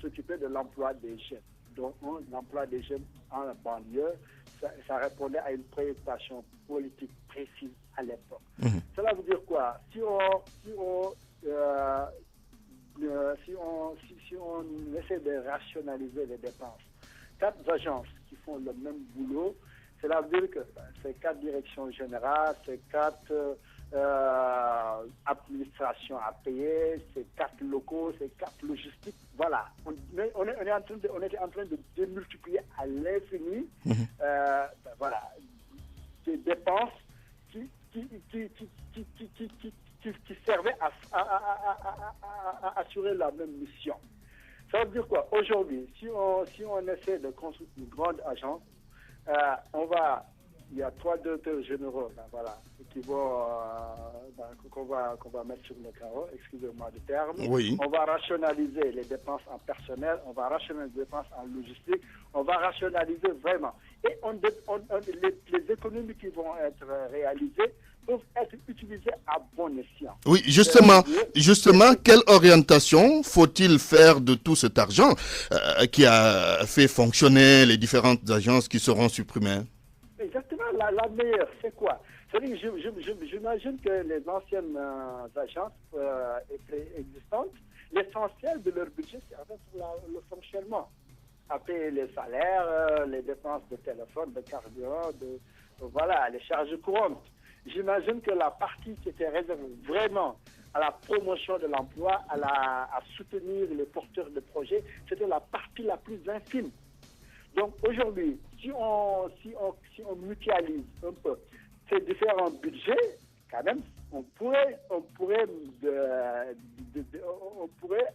s'occupaient de l'emploi des jeunes. Donc, l'emploi des jeunes en banlieue, ça répondait à une préoccupation politique précise à l'époque. Cela veut dire quoi? Si on essaie de rationaliser les dépenses, 4 agences qui font le même boulot, cela veut dire que c'est 4 directions générales, c'est 4 administrations à payer, c'est 4 locaux, c'est 4 logistiques. Voilà, on était en train de démultiplier à l'infini des dépenses qui servaient à assurer la même mission. Ça veut dire quoi? Aujourd'hui, si on essaie de construire une grande agence, il y a 3 directeurs généraux qui vont qu'on va mettre sur le carreau, excusez-moi du terme. Oui. On va rationaliser les dépenses en personnel, on va rationaliser les dépenses en logistique, on va rationaliser vraiment. Et les économies qui vont être réalisées peuvent être utilisées à bon escient. Oui, justement, quelle orientation faut-il faire de tout cet argent qui a fait fonctionner les différentes agences qui seront supprimées? Exactement, la meilleure, c'est quoi? C'est-à-dire, j'imagine que les anciennes agences existantes, l'essentiel de leur budget, c'est le fonctionnement. À payer les salaires, les dépenses de téléphone, de carburant, les charges courantes. J'imagine que la partie qui était réservée vraiment à la promotion de l'emploi, à soutenir les porteurs de projets, c'était la partie la plus infime. Donc aujourd'hui, si on mutualise un peu ces différents budgets, quand même, on pourrait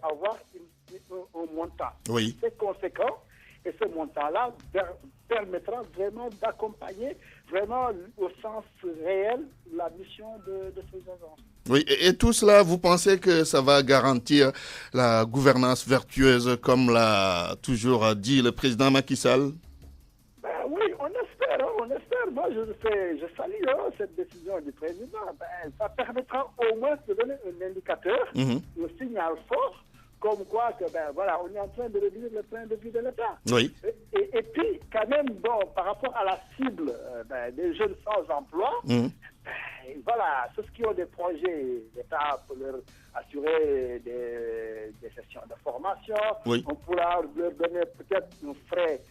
avoir un montant. Oui. C'est conséquent, et ce montant-là permettra vraiment d'accompagner vraiment au sens réel la mission de ces agences. Oui, et tout cela, vous pensez que ça va garantir la gouvernance vertueuse, comme l'a toujours dit le président Macky Sall? Oui, on espère. Moi, je salue cette décision du président. Ça permettra au moins de donner un indicateur, un signal fort, comme quoi que on est en train de réduire le train de vie de l'État. Oui. Et puis, quand même, par rapport à la cible des jeunes sans emploi, ceux qui ont des projets, l'État peut leur assurer des sessions de formation. Oui. On pourra leur donner peut-être un frais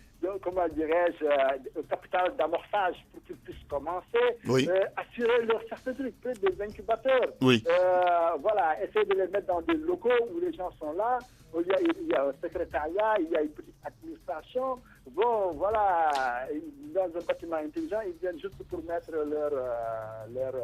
comment dirais-je, un capital d'amorçage pour qu'ils puissent commencer, oui. Assurer leur certitude, des incubateurs, oui. Voilà, essayer de les mettre dans des locaux où les gens sont là, où il y a un secrétariat, il y a une petite administration. Bon, voilà, dans un bâtiment intelligent, ils viennent juste pour mettre leur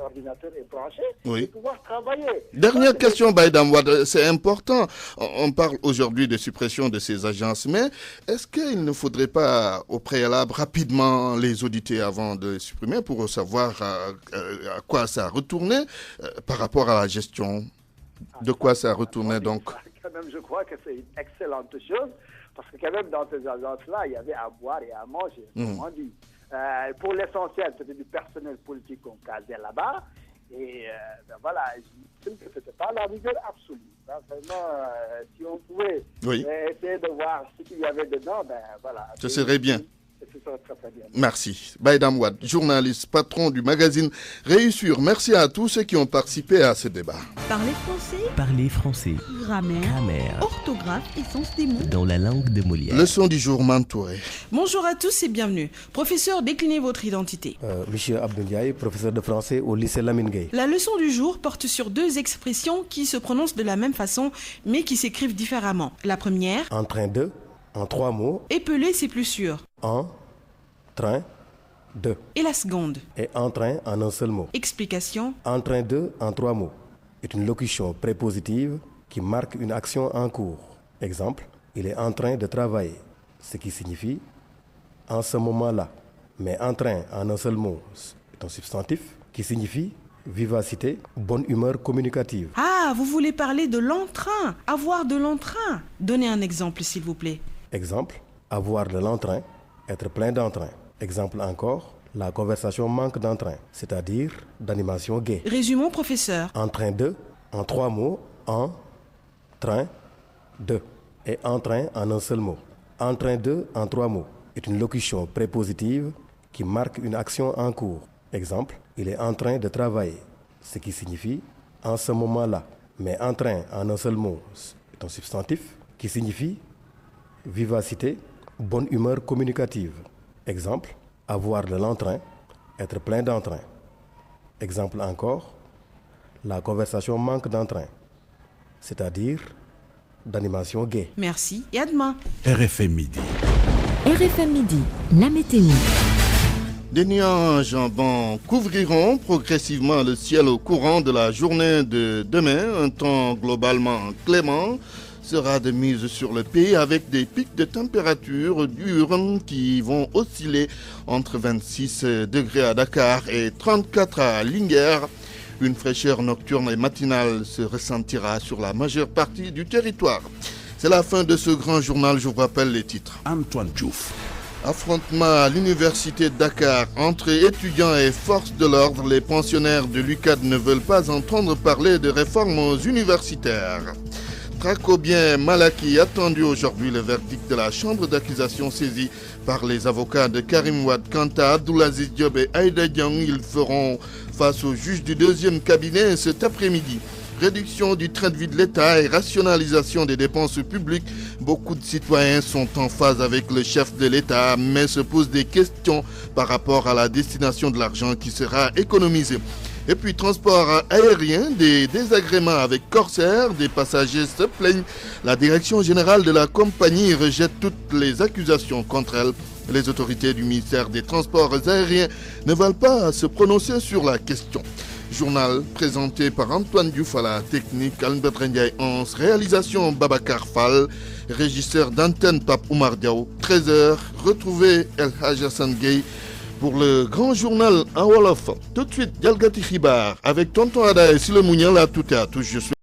ordinateur et brancher, oui. et pouvoir travailler. Dernière question, Baïdam Wade, c'est important. On parle aujourd'hui de suppression de ces agences, mais est-ce qu'il ne faudrait pas, au préalable, rapidement les auditer avant de les supprimer pour savoir à quoi ça retournait par rapport à la gestion? De quoi ça retournait donc? Quand même, je crois que c'est une excellente chose. Parce que quand même, dans ces agences-là, il y avait à boire et à manger, comme on dit. Pour l'essentiel, c'était du personnel politique qu'on casait là-bas. Et voilà, je trouve que ce n'était pas la rigueur absolue. Vraiment, si on pouvait essayer de voir ce qu'il y avait dedans, voilà. Ce serait bien. Ce serait très, très bien. Merci. Baïdam Wade, journaliste, patron du magazine Réussir. Merci à tous ceux qui ont participé à ce débat. Parlez français. Parlez français. Grammaire. Orthographe et sens des mots. Dans la langue de Molière. Leçon du jour, Mantouré. Bonjour à tous et bienvenue. Professeur, déclinez votre identité. Monsieur Abdoulaye, professeur de français au lycée Lamine Gueye. La leçon du jour porte sur deux expressions qui se prononcent de la même façon, mais qui s'écrivent différemment. La première. En train de, en 3 mots. Épeler, c'est plus sûr. En train de. Et la seconde. Et en train en un seul mot. Explication. En train de en 3 mots. Est une locution prépositive qui marque une action en cours. Exemple, il est en train de travailler, ce qui signifie en ce moment-là. Mais en train en un seul mot est un substantif qui signifie vivacité, bonne humeur communicative. Ah, vous voulez parler de l'entrain, avoir de l'entrain. Donnez un exemple, s'il vous plaît. Exemple, avoir de l'entrain, être plein d'entrain. Exemple encore, la conversation manque d'entrain, c'est-à-dire d'animation gaie. Résumons, professeur. En train de, en 3 mots, en train de. Et en train en un seul mot. En train de, en 3 mots, est une locution prépositive qui marque une action en cours. Exemple, il est en train de travailler, ce qui signifie en ce moment-là. Mais en train en un seul mot est un substantif qui signifie vivacité, bonne humeur communicative. Exemple, avoir de l'entrain, être plein d'entrain. Exemple encore, la conversation manque d'entrain, c'est-à-dire d'animation gaie. Merci et à demain. RFM Midi. RFM Midi, la météo. Des nuages en vent couvriront progressivement le ciel au courant de la journée de demain. Un temps globalement clément sera de mise sur le pays avec des pics de température diurnes qui vont osciller entre 26 degrés à Dakar et 34 à Linguère. Une fraîcheur nocturne et matinale se ressentira sur la majeure partie du territoire. C'est la fin de ce grand journal, je vous rappelle les titres. Antoine Diouf. Affrontement à l'université de Dakar entre étudiants et forces de l'ordre. Les pensionnaires de l'UCAD ne veulent pas entendre parler de réformes universitaires. Tracobien Malaki attendu aujourd'hui le verdict de la chambre d'accusation saisie par les avocats de Karim Wade. Quant à Abdoulaziz Diop et Aïda Diong, ils feront face au juge du deuxième cabinet cet après-midi. Réduction du train de vie de l'État et rationalisation des dépenses publiques. Beaucoup de citoyens sont en phase avec le chef de l'État, mais se posent des questions par rapport à la destination de l'argent qui sera économisé. Et puis transport aérien, des désagréments avec Corsair, des passagers se plaignent. La direction générale de la compagnie rejette toutes les accusations contre elle. Les autorités du ministère des Transports aériens ne veulent pas se prononcer sur la question. Journal présenté par Antoine Diouf à la technique, Albert Ndiaye 11, réalisation Babacar Fall, régisseur d'antenne Pape Oumar Diaw. 13h, retrouvez El Hadj Hassan Gueye pour le grand journal en Wolof. Tout de suite, Dialgati Khibar avec Tonton Ada et Sile Mounial à tout et à tous. Je suis